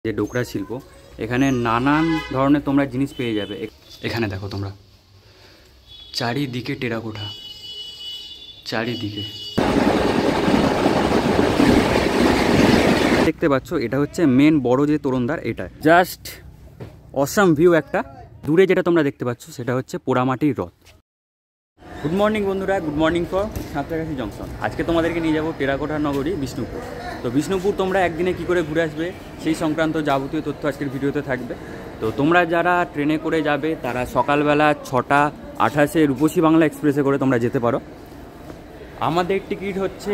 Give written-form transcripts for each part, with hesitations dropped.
যে ডোকরা শিল্প, এখানে নানান ধরনের তোমরা জিনিস পেয়ে যাবে। এখানে দেখো তোমরা চারিদিকে টেরাকোটা, চারিদিকে দেখতে পাচ্ছ। এটা হচ্ছে মেন বড় যে তোরণদ্বার, এটা জাস্ট অসাম ভিউ একটা। দূরে যেটা তোমরা দেখতে পাচ্ছ সেটা হচ্ছে পোড়ামাটির রথ। গুড মর্নিং বন্ধুরা, good morning for Santragachi junction. আজকে তোমাদেরকে নিয়ে যাবো টেরাকোটার নগরী বিষ্ণুপুর। তো বিষ্ণুপুর তোমরা একদিনে কি করে ঘুরে আসবে সেই সংক্রান্ত যাবতীয় তথ্য আজকের ভিডিওতে থাকবে। তো তোমরা যারা ট্রেনে করে যাবে তারা সকালবেলা 6:28 রূপসী বাংলা এক্সপ্রেসে করে তোমরা যেতে পারো। আমাদের টিকিট হচ্ছে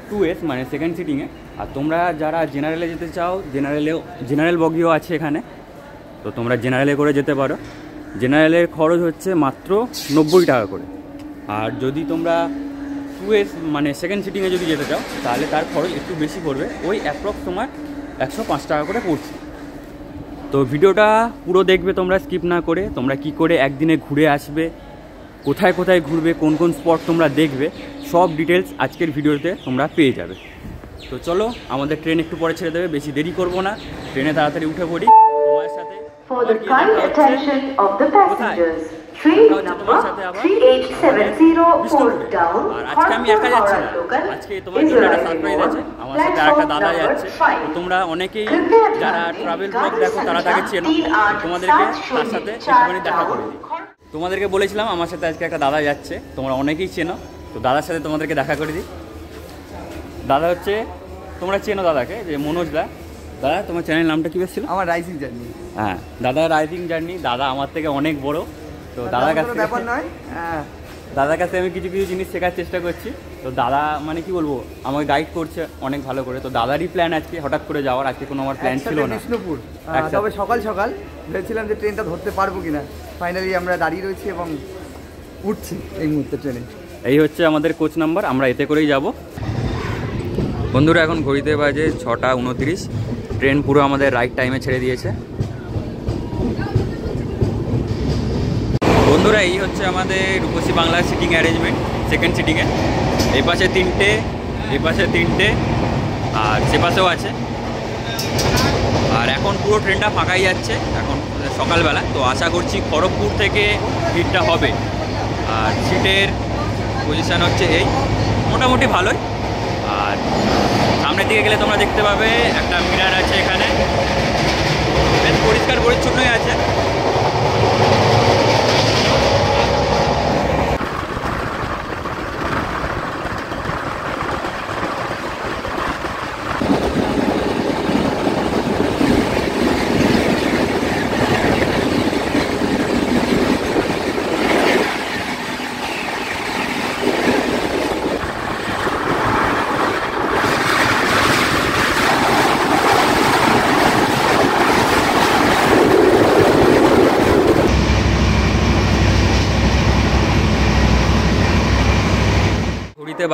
2S মানে সেকেন্ড সিটিংয়ে। আর তোমরা যারা জেনারেলে যেতে চাও, জেনারেল বগিও আছে এখানে, তো তোমরা জেনারেলে করে যেতে পারো। জেনারেলের খরচ হচ্ছে মাত্র 90 টাকা করে। আর যদি তোমরা 2S মানে সেকেন্ড সিটিংয়ে যদি যেতে চাও তাহলে তার খরচ একটু বেশি পড়বে, ওই অ্যাপ্রক্স তোমার 105 টাকা করে পড়ছে। তো ভিডিওটা পুরো দেখবে তোমরা, স্কিপ না করে। তোমরা কি করে একদিনে ঘুরে আসবে, কোথায় কোথায় ঘুরবে, কোন কোন স্পট তোমরা দেখবে, সব ডিটেলস আজকের ভিডিওতে তোমরা পেয়ে যাবে। তো চলো, আমাদের ট্রেন একটু পরে ছেড়ে দেবে, বেশি দেরি করবো না, ট্রেনে তাড়াতাড়ি উঠে পড়ি তোমার সাথে। For the kind attention of the passengers, train number 3870 Fort Down, আজকে আমি একা যাচ্ছি না, আজকে তোমার জন্য একটা সারপ্রাইজ আছে। আমার সাথে আরেকটা দাদা যাচ্ছে। তো তোমরা অনেকেই যারা ট্রাভেল ব্লগ দেখো তারা তাকে চেনো, তোমাদেরকে তার সাথে একটুখানি দেখা করে দিই। তোমাদেরকে বলেছিলাম আমার সাথে আজকে একটা দাদা যাচ্ছে, তোমরা অনেকেই চেনো। তো দাদার সাথে তোমাদেরকে দেখা করে দিই। দাদা হচ্ছে, তোমরা চেনো দাদাকে, যে মনোজ দা। দাদা তোমার চ্যানেল নামটা কী ছিল? আমার রাইজিং জার্নি। হ্যাঁ, দাদা রাইজিং জার্নি। দাদা আমার থেকে অনেক বড়। তো দাদার কাছে ব্যাপার নয়, দাদার কাছে আমি কিছু কিছু জিনিস শেখার চেষ্টা করছি। তো দাদা মানে কি বলবো, আমাকে গাইড করছে অনেক ভালো করে। তো দাদারই প্ল্যান আজকে হঠাৎ করে যাওয়ার, আজকে কোনো আমার প্ল্যান ছিল না। বিষ্ণুপুর তবে সকাল সকাল ভেবেছিলাম যে ট্রেনটা ধরতে পারবো কিনা। ফাইনালি আমরা দাঁড়িয়ে রয়েছি এবং উঠছি এই মুহূর্তে ট্রেনে। এই হচ্ছে আমাদের কোচ নাম্বার, আমরা এতে করেই যাব। বন্ধুরা এখন ঘড়িতে বাজে 6:29। ট্রেন পুরো আমাদের রাইট টাইমে ছেড়ে দিয়েছে। বন্ধুরা এই হচ্ছে আমাদের রূপসী বাংলার সিটিং অ্যারেঞ্জমেন্ট, সেকেন্ড সিটিংয়ে। এই পাশে 3টে, এই পাশে 3টে, আর সে পাশেও আছে। আর এখন পুরো ট্রেনটা ফাঁকাই যাচ্ছে এখন সকালবেলা। তো আশা করছি খড়গপুর থেকে ভিড়টা হবে। আর সিটের পজিশান হচ্ছে এই মোটামুটি ভালোই। আর সামনের দিকে গেলে তোমরা দেখতে পাবে একটা মিরার আছে এখানে, বেশ পরিষ্কার পরিচ্ছন্নই আছে।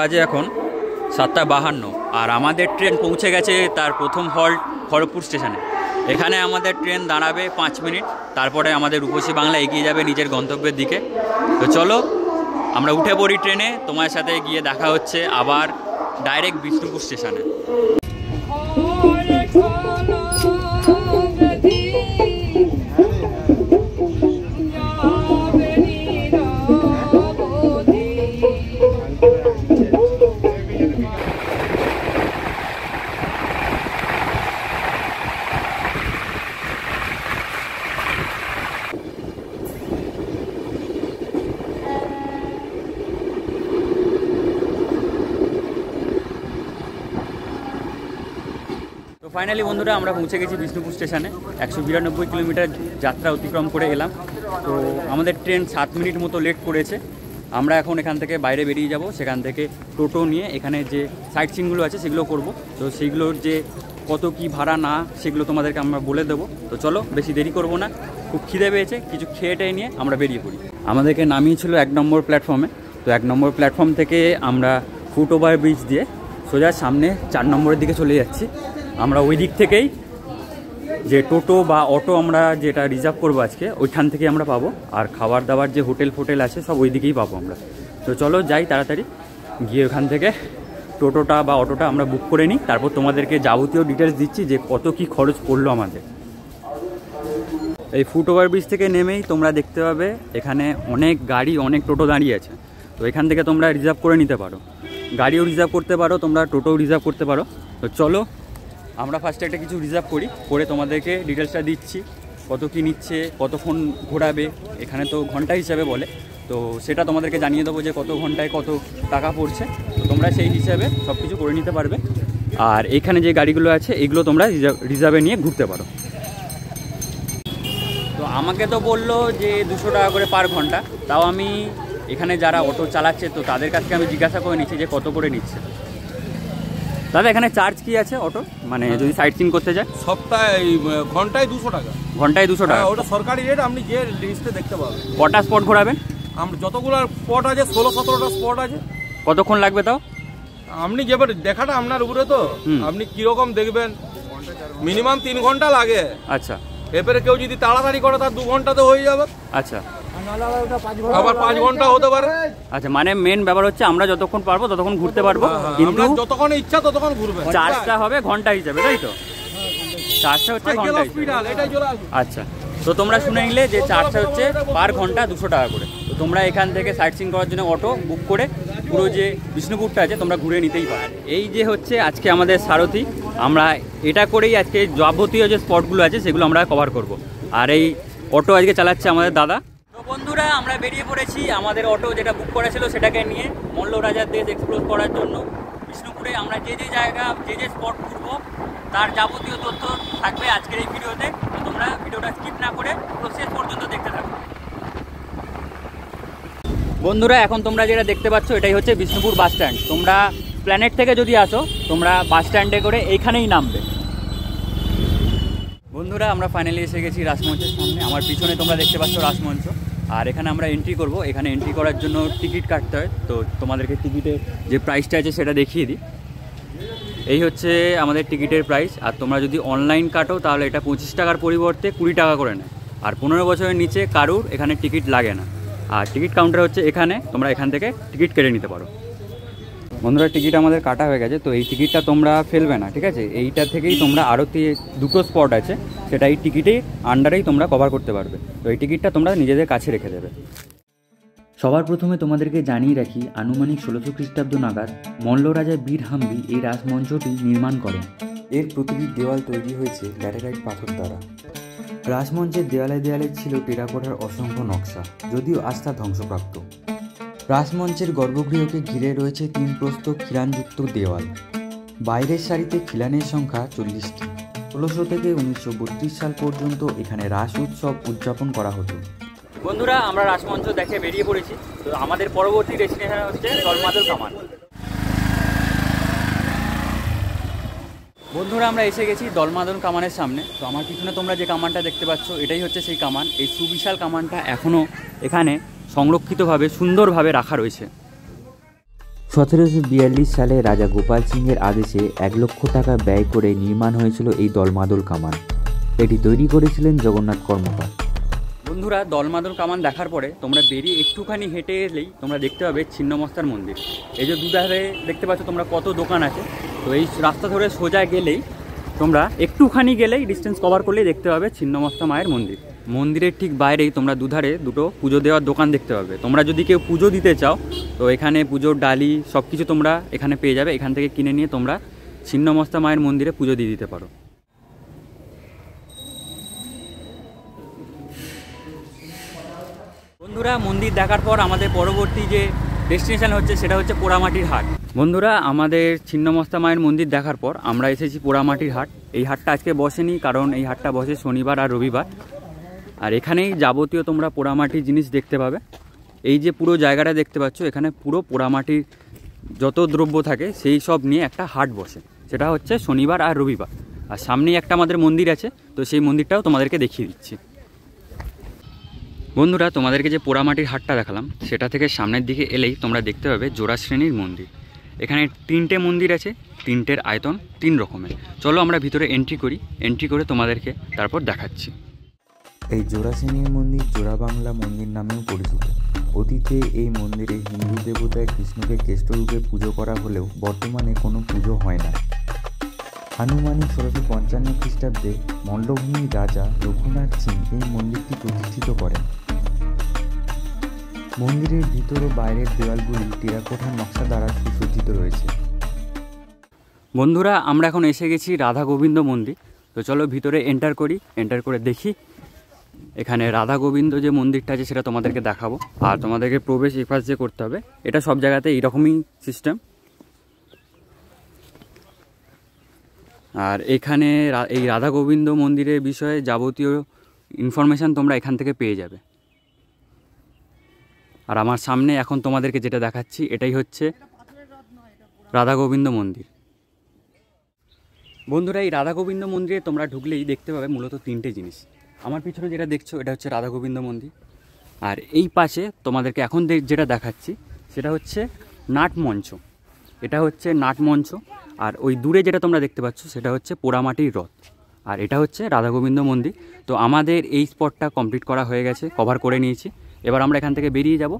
বাজে এখন 7:52 আর আমাদের ট্রেন পৌঁছে গেছে তার প্রথম হল্ট খড়গপুর স্টেশনে। এখানে আমাদের ট্রেন দাঁড়াবে 5 মিনিট, তারপরে আমাদের রূপসী বাংলা এগিয়ে যাবে নিজের গন্তব্যের দিকে। তো চলো আমরা উঠে পড়ি ট্রেনে, তোমার সাথে গিয়ে দেখা হচ্ছে আবার ডাইরেক্ট বিষ্ণুপুর স্টেশনে। ফাইনালি বন্ধুরা আমরা পৌঁছে গেছি বিষ্ণুপুর স্টেশনে। 192 কিলোমিটার যাত্রা অতিক্রম করে এলাম। তো আমাদের ট্রেন 7 মিনিট মতো লেট করেছে। আমরা এখন এখান থেকে বাইরে বেরিয়ে যাব, সেখান থেকে টোটো নিয়ে এখানে যে সাইট সিনগুলো আছে সেগুলো করব। তো সেগুলোর যে কত কি ভাড়া না সেগুলো তোমাদেরকে আমরা বলে দেবো। তো চলো বেশি দেরি করব না, খুব খিদে পেয়েছে, কিছু খেয়ে টেয়ে নিয়ে আমরা বেরিয়ে পড়ি। আমাদেরকে নামিয়েছিল 1 নম্বর প্ল্যাটফর্মে। তো 1 নম্বর প্ল্যাটফর্ম থেকে আমরা ফুট ওভার ব্রিজ দিয়ে সোজা সামনে 4 নম্বরের দিকে চলে যাচ্ছি। আমরা ওই দিক থেকেই যে টোটো বা অটো আমরা যেটা রিজার্ভ করবো আজকে, ওইখান থেকে আমরা পাবো। আর খাবার দাবার যে হোটেল ফোটেল আছে সব ওই দিকেই পাবো আমরা। তো চলো যাই তাড়াতাড়ি, গিয়ে ওখান থেকে টোটোটা বা অটোটা আমরা বুক করে নিই, তারপর তোমাদেরকে যাবতীয় ডিটেলস দিচ্ছি যে কত কি খরচ পড়লো আমাদের। এই ফুট ওভারব্রিজ থেকে নেমেই তোমরা দেখতে পাবে এখানে অনেক গাড়ি, অনেক টোটো দাঁড়িয়ে আছে। তো এখান থেকে তোমরা রিজার্ভ করে নিতে পারো, গাড়িও রিজার্ভ করতে পারো, তোমরা টোটোও রিজার্ভ করতে পারো। তো চলো আমরা ফার্স্টে একটা কিছু রিজার্ভ করি, করে তোমাদেরকে ডিটেলসটা দিচ্ছি কত কী নিচ্ছে, কতক্ষণ ঘোরাবে। এখানে তো ঘন্টা হিসাবে বলে, তো সেটা তোমাদেরকে জানিয়ে দেবো যে কত ঘন্টায় কত টাকা পড়ছে। তো তোমরা সেই হিসাবে সব কিছু করে নিতে পারবে। আর এখানে যে গাড়িগুলো আছে এগুলো তোমরা রিজার্ভে নিয়ে ঘুরতে পারো। তো আমাকে তো বললো যে 200 টাকা করে পার ঘন্টা, তাও আমি এখানে যারা অটো চালাচ্ছে তো তাদের কাছে আমি জিজ্ঞাসা করে নিচ্ছি যে কত করে নিচ্ছে। দাদা এখানে চার্জ কি আছে অটো, মানে যদি সাইট সিন করতে যায়? সপ্তাহে ঘন্টায় 200 টাকা। ঘন্টায় 200 টাকা? ওটা সরকারি রেট, আপনি যে লিস্টে দেখতে পাবেন। কটা স্পট ঘোরাবেন? আমরা যতগুলো স্পট আছে 16-17টা স্পট আছে। কতক্ষণ লাগবে তাও? আপনি যেবার দেখাটা আপনার উপরে, তো আপনি কিরকম দেখবেন। মিনিমাম 3 ঘন্টা লাগে। আচ্ছা, এরপরে কেউ যদি তাড়াতাড়ি করে তার 2 ঘন্টাতে হয়ে যাবে। আচ্ছা, আবার 5 ঘন্টা হতে পারে। আচ্ছা, মানে মেন ব্যাপার হচ্ছে আমরা যতক্ষণ পারবো ততক্ষণ ঘুরতে পারবো, কিন্তু যতক্ষণ ইচ্ছা ততক্ষণ ঘুরবে। চার্জটা হবে ঘন্টা হিসাবে, তাই তো? চার্জটা হচ্ছে ঘন্টা হিসাবে। এটাই চলে আসবে। আচ্ছা, তো তোমরা শুনে নিলে যে চার্জটা হচ্ছে পার ঘন্টা 200 টাকা করে। তো তোমরা এখান থেকে সাইট সিন করার জন্য অটো বুক করে পুরো যে বিষ্ণুপুরটা আছে তোমরা ঘুরে নিতেই পারো। এই যে হচ্ছে আজকে আমাদের সারথি, আমরা এটা করেই আজকে যাবতীয় যে স্পটগুলো আছে সেগুলো আমরা কভার করব। আর এই অটো আজকে চালাচ্ছে আমাদের দাদা। তো বন্ধুরা আমরা বেরিয়ে পড়েছি আমাদের অটো যেটা বুক করা ছিল সেটাকে নিয়ে মল্ল রাজার দেশ এক্সপ্লোর করার জন্য। বিষ্ণুপুরে আমরা যে যে জায়গা, যে যে স্পট ঘুরবো তার যাবতীয় তথ্য থাকবে আজকের এই ভিডিওতে। তো তোমরা ভিডিওটা স্কিপ না করে পুরো শেষ পর্যন্ত দেখতে থাকো। বন্ধুরা এখন তোমরা যেটা দেখতে পাচ্ছ এটাই হচ্ছে বিষ্ণুপুর বাস স্ট্যান্ড। তোমরা প্ল্যানেট থেকে যদি আসো তোমরা বাস স্ট্যান্ডে করে এইখানেই নামবে। বন্ধুরা আমরা ফাইনালি এসে গেছি রাসমঞ্চের সামনে। আমার পিছনে তোমরা দেখতে পাচ্ছ রাসমঞ্চ, আর এখানে আমরা এন্ট্রি করব। এখানে এন্ট্রি করার জন্য টিকিট কাটতে হয়। তো তোমাদেরকে টিকিটের যে প্রাইসটা আছে সেটা দেখিয়ে দিই। এই হচ্ছে আমাদের টিকিটের প্রাইস। আর তোমরা যদি অনলাইন কাটো তাহলে এটা 25 টাকার পরিবর্তে 20 টাকা করে নেয়। আর 15 বছরের নিচে কারুর এখানে টিকিট লাগে না। আর টিকিট কাউন্টার হচ্ছে এখানে, তোমরা এখান থেকে টিকিট কেটে নিতে পারো। বন্ধুরা টিকিট আমাদের কাটা হয়ে গেছে, তো এই টিকিটটা তোমরা ফেলবে না, ঠিক আছে? এইটা থেকেই তোমরা আরও 2টো স্পট আছে, সেটা এই টিকিটের আন্ডারেই তোমরা কভার করতে পারবে। তো এই টিকিটটা তোমরা নিজেদের কাছে রেখে দেবে। সবার প্রথমে তোমাদেরকে জানিয়ে রাখি, আনুমানিক 1600 খ্রিস্টাব্দ নাগাদ মল্ল রাজা বীর হাম্বি এই রাজমঞ্চটি নির্মাণ করেন। এর প্রতিটি দেওয়াল তৈরি হয়েছে ল্যাটেরাইট পাথর দ্বারা। রাজমঞ্চের দেওয়ালে দেওয়ালে ছিল টেরাকোটার অসংখ্য নকশা, যদিও আজ তা ধ্বংসপ্রাপ্ত। রাজমঞ্চের গর্ভগৃহকে ঘিরে রয়েছে 3 প্রস্থ খিলানযুক্ত দেওয়াল। বাইরের সারিতে খিলানের সংখ্যা 40টি। 1600 থেকে 1932 সাল পর্যন্ত এখানে রাস উৎসব উদযাপন করা হতো। বন্ধুরা আমরা রাসমঞ্চ দেখে বেরিয়ে পড়েছি। তো আমাদের পরবর্তী ডেস্টিনেশন হচ্ছে দলমাদল কামান। বন্ধুরা আমরা এসে গেছি দলমাদল কামানের সামনে। তো আমার পিছনে তোমরা যে কামানটা দেখতে পাচ্ছ এটাই হচ্ছে সেই কামান। এই সুবিশাল কামানটা এখনও এখানে সংরক্ষিতভাবে সুন্দরভাবে রাখা রয়েছে। 1742 সালে রাজা গোপাল সিংয়ের আদেশে 1 লক্ষ টাকা ব্যয় করে নির্মাণ হয়েছিল এই দলমাদল কামান। এটি তৈরি করেছিলেন জগন্নাথ কর্মকার। বন্ধুরা দলমাদল কামান দেখার পরে তোমরা বেরিয়ে একটুখানি হেঁটে এলেই তোমরা দেখতে পাবে ছিন্নমস্তার মন্দির। এই যে দুধারে দেখতে পাচ্ছ তোমরা কত দোকান আছে। তো এই রাস্তা ধরে সোজা গেলেই তোমরা একটুখানি গেলেই ডিস্টেন্স কভার করলেই দেখতে পাবে ছিন্নমস্তা মায়ের মন্দির। মন্দিরের ঠিক বাইরেই তোমরা দুধারে 2টো পুজো দেওয়ার দোকান দেখতে পাবে। তোমরা যদি কেউ পুজো দিতে চাও তো এখানে পুজোর ডালি সব কিছু তোমরা এখানে পেয়ে যাবে। এখান থেকে কিনে নিয়ে তোমরা ছিন্নমস্তা মায়ের মন্দিরে পুজো দিয়ে দিতে পারো। বন্ধুরা মন্দির দেখার পর আমাদের পরবর্তী যে ডেস্টিনেশন হচ্ছে সেটা হচ্ছে পোড়ামাটির হাট। বন্ধুরা আমাদের ছিন্নমস্তা মায়ের মন্দির দেখার পর আমরা এসেছি পোড়ামাটির হাট। এই হাটটা আজকে বসেনি, কারণ এই হাটটা বসে শনিবার আর রবিবার। আর এখানেই যাবতীয় তোমরা পোড়ামাটির জিনিস দেখতে পাবে। এই যে পুরো জায়গাটা দেখতে পাচ্ছ এখানে পুরো পোড়ামাটির যত দ্রব্য থাকে সেই সব নিয়ে একটা হাট বসে, সেটা হচ্ছে শনিবার আর রবিবার। আর সামনেই একটা আমাদের মন্দির আছে, তো সেই মন্দিরটাও তোমাদেরকে দেখিয়ে দিচ্ছি। বন্ধুরা তোমাদেরকে যে পোড়ামাটির হাটটা দেখালাম সেটা থেকে সামনের দিকে এলেই তোমরা দেখতে পাবে জোড়া শ্রেণীর মন্দির। এখানে 3টে মন্দির আছে, 3টের আয়তন 3 রকমের। চলো আমরা ভিতরে এন্ট্রি করি, এন্ট্রি করে তোমাদেরকে তারপর দেখাচ্ছি। এই জোড়াসেনের মন্দির জোড়া বাংলা মন্দির নামেও পরিচিত। অতীতে এই মন্দিরে হিন্দু দেবতায় কৃষ্ণকে কেষ্টরূপে পুজো করা হলেও বর্তমানে কোনো পুজো হয় না। আনুমানিক 1655 খ্রিস্টাব্দে মল্লভূমির রাজা রঘুনাথ সিং এই মন্দিরটি প্রতিষ্ঠিত করেন। মন্দিরের ভিতর ও বাইরের দেওয়ালগুলি টেরাকোটার নকশা দ্বারা সুসজ্জিত রয়েছে। বন্ধুরা, আমরা এখন এসে গেছি রাধা গোবিন্দ মন্দির। তো চলো ভিতরে এন্টার করি, এন্টার করে দেখি এখানে রাধা গোবিন্দ যে মন্দিরটা আছে সেটা তোমাদেরকে দেখাবো। আর তোমাদেরকে প্রবেশ এই পাশ যে করতে হবে, এটা সব জায়গাতে এইরকমই সিস্টেম। আর এখানে এই রাধা গোবিন্দ মন্দিরের বিষয়ে যাবতীয় ইনফরমেশান তোমরা এখান থেকে পেয়ে যাবে। আর আমার সামনে এখন তোমাদেরকে যেটা দেখাচ্ছি এটাই হচ্ছে রাধা গোবিন্দ মন্দির। বন্ধুরা, এই রাধা গোবিন্দ মন্দিরে তোমরা ঢুকলেই দেখতে পাবে মূলত তিনটে জিনিস। আমার পিছনে যেটা দেখছো এটা হচ্ছে রাধা গোবিন্দ মন্দির। আর এই পাশে তোমাদেরকে এখন যেটা দেখাচ্ছি সেটা হচ্ছে নাটমঞ্চ। এটা হচ্ছে নাটমঞ্চ। আর ওই দূরে যেটা তোমরা দেখতে পাচ্ছ সেটা হচ্ছে পোড়ামাটির রথ। আর এটা হচ্ছে রাধা গোবিন্দ মন্দির। তো আমাদের এই স্পটটা কমপ্লিট করা হয়ে গেছে, কভার করে নিয়েছি। এবার আমরা এখান থেকে বেরিয়ে যাব।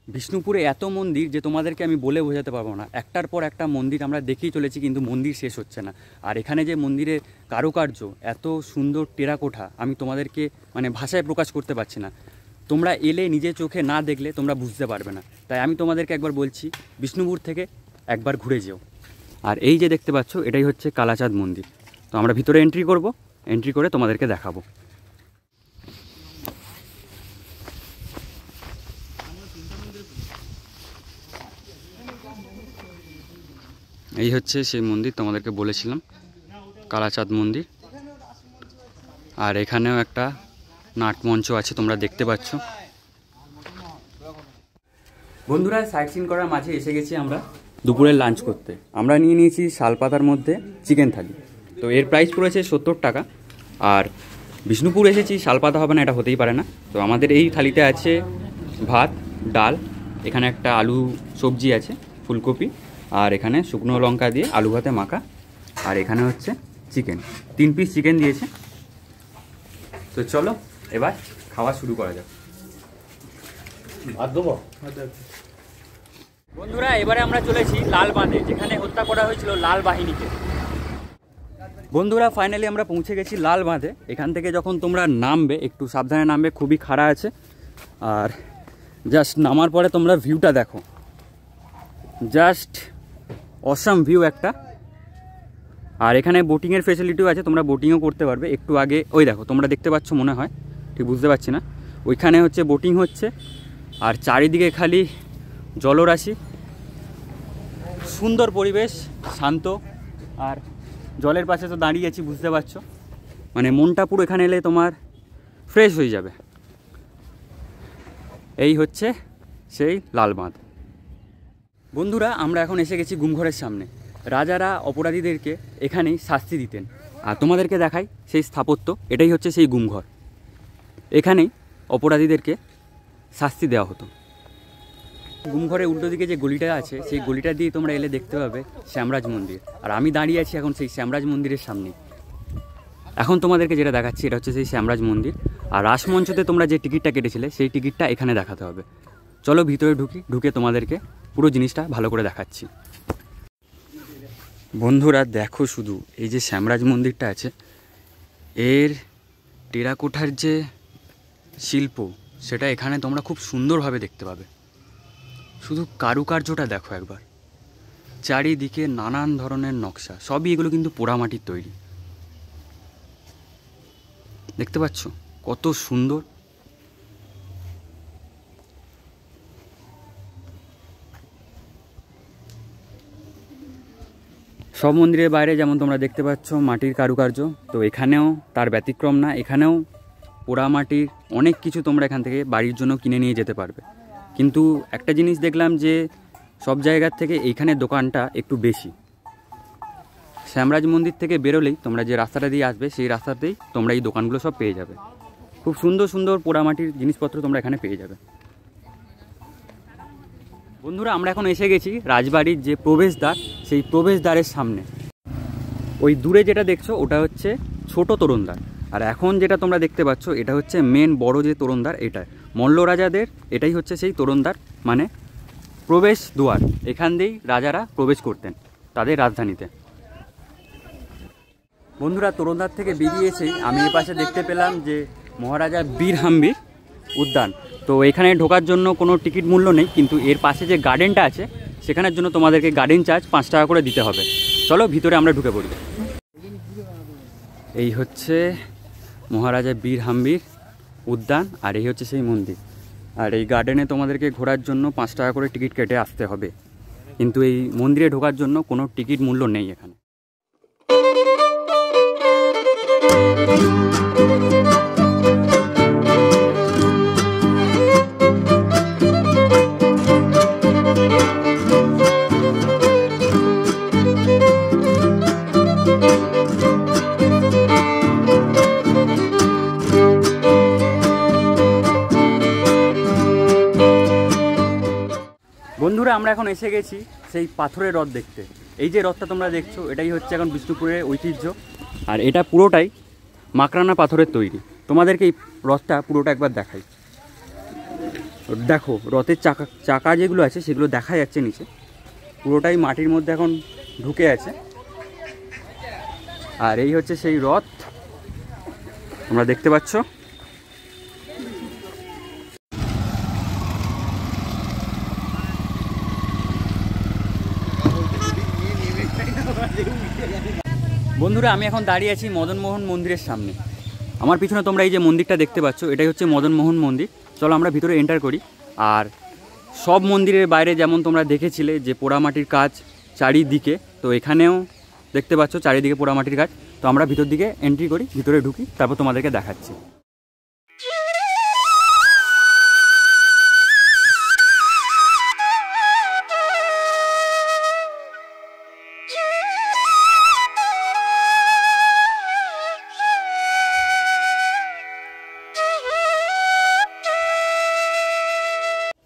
বিষ্ণুপুরে এত মন্দির যে তোমাদেরকে আমি বলে বোঝাতে পারবো না। একটার পর একটা মন্দির আমরা দেখেই চলেছি, কিন্তু মন্দির শেষ হচ্ছে না। আর এখানে যে মন্দিরের কারুকার্য, এত সুন্দর টেরাকোঠা, আমি তোমাদেরকে ভাষায় প্রকাশ করতে পারছি না। তোমরা এলে নিজে চোখে না দেখলে তোমরা বুঝতে পারবে না। তাই আমি তোমাদেরকে একবার বলছি, বিষ্ণুপুর থেকে একবার ঘুরে যেও। আর এই যে দেখতে পাচ্ছ এটাই হচ্ছে কালাচাঁদ মন্দির। তো আমরা ভিতরে এন্ট্রি করব, এন্ট্রি করে তোমাদেরকে দেখাবো। এই হচ্ছে সেই মন্দির তোমাদেরকে বলেছিলাম, কালাচাঁদ মন্দির। আর এখানেও একটা নাটমঞ্চ আছে, তোমরা দেখতে পাচ্ছ। বন্ধুরা, সাইট সিন করার মাঝে এসে গেছি আমরা দুপুরের লাঞ্চ করতে। আমরা নিয়ে নিয়েছি শালপাতার মধ্যে চিকেন থালি। তো এর প্রাইস পড়েছে 70 টাকা। আর বিষ্ণুপুর এসেছি, শালপাতা হবে না এটা হতেই পারে না। তো আমাদের এই থালিতে আছে ভাত, ডাল, এখানে একটা আলু সবজি আছে, ফুলকপি, আর এখানে শুকনো লঙ্কা দিয়ে আলু ভাতে মাখা। আর এখানে হচ্ছে চিকেন, 3 পিস চিকেন দিয়েছে। তো চলো এবার খাওয়া শুরু করা যাক। বন্ধুরা, এবারে আমরা চলেছি লাল বাঁধে, যেখানে হত্যা করা হয়েছিল লাল বাহিনীকে। বন্ধুরা, ফাইনালি আমরা পৌঁছে গেছি লাল বাঁধে। এখান থেকে যখন তোমরা নামবে একটু সাবধানে নামবে, খুবই খাড়া আছে। আর জাস্ট নামার পরে তোমরা ভিউটা দেখো, জাস্ট অসাম ভিউ একটা। আর এখানে বোটিংয়ের ফেসিলিটিও আছে, তোমরা বোটিংও করতে পারবে। একটু আগে ওই দেখো, তোমরা দেখতে পাচ্ছ মনে হয়, ঠিক বুঝতে পারছি না, ওইখানে হচ্ছে বোটিং হচ্ছে। আর চারিদিকে খালি জলরাশি, সুন্দর পরিবেশ, শান্ত। আর জলের পাশে তো দাঁড়িয়ে আছি, বুঝতে পারছো, মনটা পুরো এখানে এলে তোমার ফ্রেশ হয়ে যাবে। এই হচ্ছে সেই লাল বাঁধ। বন্ধুরা, আমরা এখন এসে গেছি গুমঘরের সামনে। রাজারা অপরাধীদেরকে এখানেই শাস্তি দিতেন। আর তোমাদেরকে দেখাই সেই স্থাপত্য, এটাই হচ্ছে সেই গুমঘর। এখানেই অপরাধীদেরকে শাস্তি দেওয়া হতো। গুমঘরের উল্টো দিকে যে গলিটা আছে, সেই গলিটা দিয়ে তোমরা এলে দেখতে পাবে শ্যামরাজ মন্দির। আর আমি দাঁড়িয়ে আছি এখন সেই শ্যামরাজ মন্দিরের সামনে। এখন তোমাদেরকে যেটা দেখাচ্ছি এটা হচ্ছে সেই শ্যামরাজ মন্দির। আর রাসমঞ্চতে তোমরা যে টিকিটটা কেটেছিলে সেই টিকিটটা এখানে দেখাতে হবে। চলো ভিতরে ঢুকে তোমাদেরকে পুরো জিনিসটা ভালো করে দেখাচ্ছি। বন্ধুরা দেখো শুধু, এই যে শ্যামরাজ মন্দিরটা আছে, এর টেরাকোঠার যে শিল্প সেটা এখানে তোমরা খুব সুন্দরভাবে দেখতে পাবে। শুধু কারুকার্যটা দেখো একবার, চারিদিকে নানান ধরনের নকশা, সবই এগুলো কিন্তু পোড়ামাটির তৈরি। দেখতে পাচ্ছ কত সুন্দর। সব মন্দিরের বাইরে যেমন তোমরা দেখতে পাচ্ছ মাটির কারুকার্য, তো এখানেও তার ব্যতিক্রম না। এখানেও পোড়ামাটির অনেক কিছু তোমরা এখান থেকে বাড়ির জন্য কিনে নিয়ে যেতে পারবে। কিন্তু একটা জিনিস দেখলাম যে সব জায়গার থেকে এইখানে দোকানটা একটু বেশি। শ্যামরাজ মন্দির থেকে বেরোলেই তোমরা যে রাস্তাটা দিয়ে আসবে সেই রাস্তাতেই তোমরা এই দোকানগুলো সব পেয়ে যাবে। খুব সুন্দর সুন্দর পোড়ামাটির জিনিসপত্র তোমরা এখানে পেয়ে যাবে। বন্ধুরা, আমরা এখন এসে গেছি রাজবাড়ির যে প্রবেশদ্বার, সেই প্রবেশদ্বারের সামনে। ওই দূরে যেটা দেখছো ওটা হচ্ছে ছোট তোরণদ্বার। আর এখন যেটা তোমরা দেখতে পাচ্ছ এটা হচ্ছে মেন বড় যে তোরণদ্বার, এটা মল্ল রাজাদের এটাই হচ্ছে সেই তোরণদ্বার, মানে প্রবেশ দুয়ার। এখান দিয়েই রাজারা প্রবেশ করতেন তাদের রাজধানীতে। বন্ধুরা, তোরণদ্বার থেকে বেরিয়েছেই আমি এ পাশে দেখতে পেলাম যে মহারাজা বীর হাম্বির উদ্যান। তো এখানে ঢোকার জন্য কোনো টিকিট মূল্য নেই, কিন্তু এর পাশে যে গার্ডেনটা আছে সেখানের জন্য তোমাদেরকে গার্ডেন চার্জ 5 টাকা করে দিতে হবে। চলো ভিতরে আমরা ঢুকে পড়ি। এই হচ্ছে মহারাজা বীর হাম্বির উদ্যান, আর এই হচ্ছে সেই মন্দির। আর এই গার্ডেনে তোমাদেরকে ঘোরার জন্য 5 টাকা করে টিকিট কেটে আসতে হবে, কিন্তু এই মন্দিরে ঢোকার জন্য কোনো টিকিট মূল্য নেই এখানে। বন্ধুরা, আমরা এখন এসে গেছি সেই পাথরের রথ দেখতে। এই যে রথটা তোমরা দেখছো এটাই হচ্ছে এখন বিষ্ণুপুরের ঐতিহ্য, আর এটা পুরোটাই মাকড়ানা পাথরের তৈরি। তোমাদেরকে এই রথটা পুরোটা একবার দেখাই। দেখো রথের চাকা যেগুলো আছে সেগুলো দেখা যাচ্ছে নিচে, পুরোটাই মাটির মধ্যে এখন ঢুকে আছে। আর এই হচ্ছে সেই রথ তোমরা দেখতে পাচ্ছ। বন্ধুরা, আমি এখন দাঁড়িয়ে আছি মদনমোহন মন্দিরের সামনে। আমার পিছনে তোমরা এই যে মন্দিরটা দেখতে পাচ্ছ এটাই হচ্ছে মদনমোহন মন্দির। চলো আমরা ভিতরে এন্টার করি। আর সব মন্দিরের বাইরে যেমন তোমরা দেখেছিলে যে পোড়ামাটির কাজ চারিদিকে, তো এখানেও দেখতে পাচ্ছ চারিদিকে পোড়ামাটির কাজ। তো আমরা ভিতর দিকে এন্ট্রি করি, ভিতরে ঢুকি, তারপর তোমাদেরকে দেখাচ্ছি।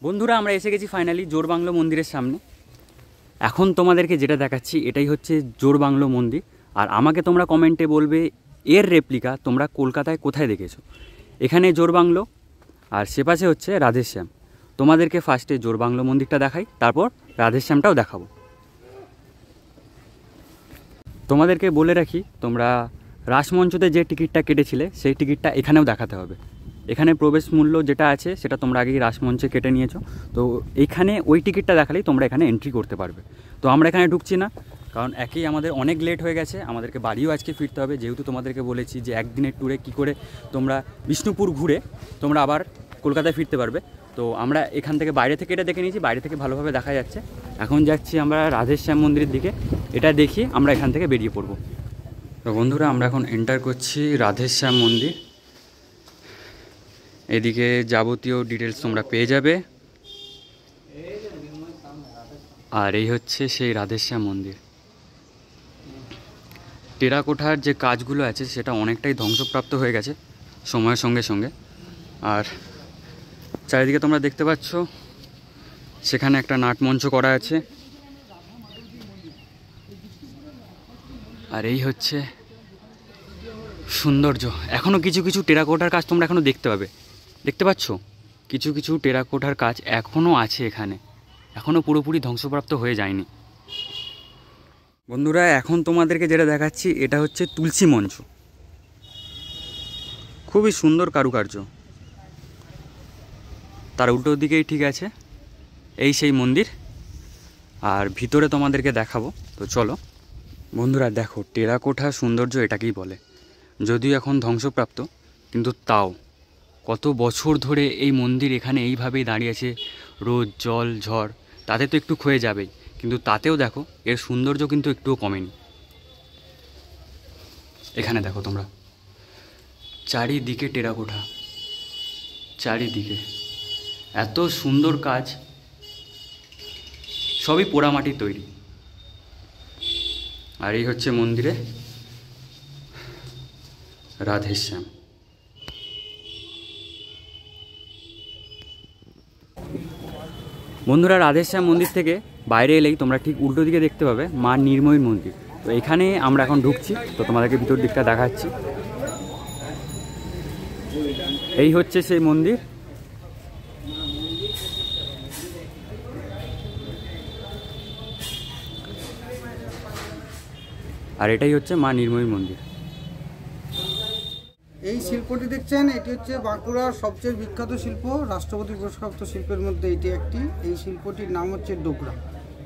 বন্ধুরা, আমরা এসে গেছি ফাইনালি জোরবাংলো মন্দিরের সামনে। এখন তোমাদেরকে যেটা দেখাচ্ছি এটাই হচ্ছে জোরবাংলো মন্দির। আর আমাকে তোমরা কমেন্টে বলবে এর রেপ্লিকা তোমরা কলকাতায় কোথায় দেখেছো। এখানে জোরবাংলো আর সে পাশে হচ্ছে রাধেশ্যাম। তোমাদেরকে ফার্স্টে জোরবাংলো মন্দিরটা দেখাই, তারপর রাধেশ্যামটাও দেখাবো। তোমাদেরকে বলে রাখি, তোমরা রাসমঞ্চতে যে টিকিটটা কেটেছিলে সেই টিকিটটা এখানেও দেখাতে হবে। এখানে প্রবেশ মূল্য যেটা আছে সেটা তোমরা আগেই রাসমঞ্চে কেটে নিয়েছো, তো এইখানে ওই টিকিটটা দেখালেই তোমরা এখানে এন্ট্রি করতে পারবে। তো আমরা এখানে ঢুকছি না, কারণ একই আমাদের অনেক লেট হয়ে গেছে, আমাদেরকে বাড়িও আজকে ফিরতে হবে। যেহেতু তোমাদেরকে বলেছি যে একদিনের ট্যুরে কী করে তোমরা বিষ্ণুপুর ঘুরে তোমরা আবার কলকাতায় ফিরতে পারবে। তো আমরা এখান থেকে বাইরে থেকে এটা দেখে নিয়েছি, বাইরে থেকে ভালোভাবে দেখা যাচ্ছে। এখন যাচ্ছি আমরা রাধেশ্যাম মন্দিরের দিকে, এটা দেখি আমরা এখান থেকে বেরিয়ে পড়বো। তো বন্ধুরা, আমরা এখন এন্টার করছি রাধেশ্যাম মন্দির। এদিকে যাবতীয় ডিটেলস তোমরা পেয়ে যাবে। আর এই হচ্ছে সেই রাধেশ্যাম মন্দির। টেরাকোঠার যে কাজগুলো আছে সেটা অনেকটাই ধ্বংসপ্রাপ্ত হয়ে গেছে সময়ের সঙ্গে সঙ্গে। আর চারিদিকে তোমরা দেখতে পাচ্ছ সেখানে একটা নাটমঞ্চ করা আছে। আর এই হচ্ছে সৌন্দর্য। এখনও কিছু কিছু টেরাকোঠার কাজ তোমরা এখনও দেখতে পাবে, দেখতে পাচ্ছ কিছু কিছু টেরাকোঠার কাজ এখনও আছে এখানে, এখনও পুরোপুরি ধ্বংসপ্রাপ্ত হয়ে যায়নি। বন্ধুরা, এখন তোমাদেরকে যেটা দেখাচ্ছি এটা হচ্ছে তুলসী মঞ্চ। খুবই সুন্দর কারুকার্য। তার উল্টো দিকেই ঠিক আছে এই সেই মন্দির, আর ভিতরে তোমাদেরকে দেখাবো। তো চলো বন্ধুরা, দেখো টেরাকোঠা সৌন্দর্য এটাকেই বলে। যদিও এখন ধ্বংসপ্রাপ্ত, কিন্তু তাও কত বছর ধরে এই মন্দির এখানে এইভাবেই দাঁড়িয়ে আছে। রোদ জল ঝড় তাতে তো একটু ক্ষয়ে যাবেই, কিন্তু তাতেও দেখো এর সৌন্দর্য কিন্তু একটুও কমেনি। এখানে দেখো তোমরা চারিদিকে টেরাকোঠা, চারিদিকে এত সুন্দর কাজ, সবই পোড়ামাটির তৈরি। আর এই হচ্ছে মন্দিরে রাধেশ্যাম। বন্ধুরা, রাধেশ্যাম মন্দির থেকে বাইরে এলেই তোমরা ঠিক উল্টো দিকে দেখতে পাবে মা নির্ময়ীর মন্দির। তো এখানে আমরা এখন ঢুকছি, তো তোমাদেরকে ভিতর দিকটা দেখাচ্ছি। এই হচ্ছে সেই মন্দির। আর এটাই হচ্ছে মা নির্ময়ী মন্দির। এই শিল্পটি দেখছেন, এটি হচ্ছে বাঁকুড়ার সবচেয়ে বিখ্যাত শিল্প, রাষ্ট্রপতি পুরস্কারপ্রাপ্ত শিল্পের মধ্যে এটি একটি। এই শিল্পটির নাম হচ্ছে ডোকরা।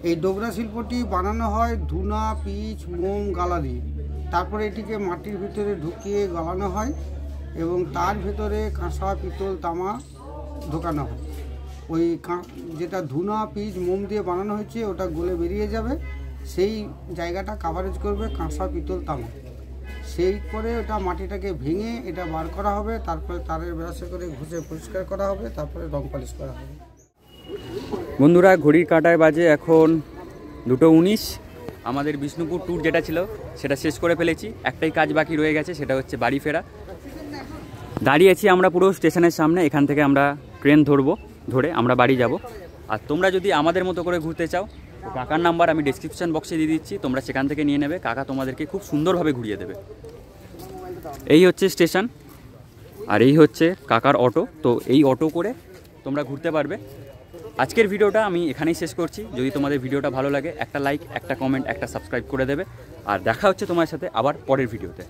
এই ডোকরা শিল্পটি বানানো হয় ধুনা, পিচ, মোম, গালা দিয়ে। তারপরে এটিকে মাটির ভিতরে ঢুকিয়ে গালানো হয় এবং তার ভিতরে কাঁসা, পিতল, তামা ঢোকানো হয়। ওই যেটা ধুনা, পিচ, মোম দিয়ে বানানো হয়েছে ওটা গলে বেরিয়ে যাবে, সেই জায়গাটা কাভারেজ করবে কাঁসা, পিতল, তামা। সেই করে ওটা মাটিটাকে ভেঙে এটা বার করা হবে, তারপরে তারের ব্রাশে করে ঘষে পরিষ্কার করা হবে, তারপরে রং পালিশ করা হবে। বন্ধুরা, ঘড়ির কাঁটায় বাজে এখন 2:19। আমাদের বিষ্ণুপুর ট্যুর যেটা ছিল সেটা শেষ করে ফেলেছি। একটাই কাজ বাকি রয়ে গেছে, সেটা হচ্ছে বাড়ি ফেরা। দাঁড়িয়েছি আমরা পুরো স্টেশনের সামনে। এখান থেকে আমরা ট্রেন ধরে আমরা বাড়ি যাব। আর তোমরা যদি আমাদের মতো করে ঘুরতে চাও, কাকার নাম্বার আমি ডেসক্রিপশন বক্সে দিয়ে দিচ্ছি, তোমরা সেখান থেকে নিয়ে নেবে। কাকা তোমাদেরকে খুব সুন্দরভাবে ঘুরিয়ে দেবে। এই হচ্ছে স্টেশন, আর এই হচ্ছে কাকার অটো। তো এই অটো করে তোমরা ঘুরতে পারবে। আজকের ভিডিওটা আমি এখানেই শেষ করছি। যদি তোমাদের ভিডিওটা ভালো লাগে, একটা লাইক, একটা কমেন্ট, একটা সাবস্ক্রাইব করে দেবে। আর দেখা হচ্ছে তোমার সাথে আবার পরের ভিডিওতে।